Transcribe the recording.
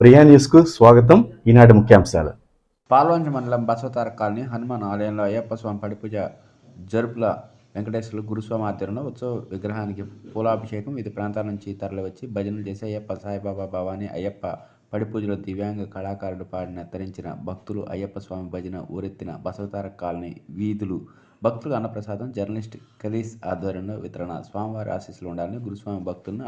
ప్రియా న్యూస్కు స్వాగతం. ఈనాటి ముఖ్యాంశాలు. పాల్వంచ మండలం బసవతార కాలనీ హనుమాన్ ఆలయంలో అయ్యప్ప స్వామి పడిపూజ జరుపుల వెంకటేశ్వరులు గురుస్వామి ఆధ్వర్యంలో ఉత్సవ విగ్రహానికి పూలాభిషేకం వివిధ ప్రాంతాల నుంచి తరలివచ్చి భజనలు చేసి అయ్యప్ప సాయిబాబా భవాని అయ్యప్ప పడిపూజలో దివ్యాంగ కళాకారుడు పాడిన తరించిన భక్తులు అయ్యప్ప స్వామి భజన ఊరెత్తిన బసవతార కాలనీ వీధులు భక్తులకు అన్నప్రసాదం జర్నలిస్ట్ ఖలీస్ ఆధ్వర్యంలో వితరణ. స్వామివారి ఆశీస్సులు ఉండాలని గురుస్వామి భక్తులను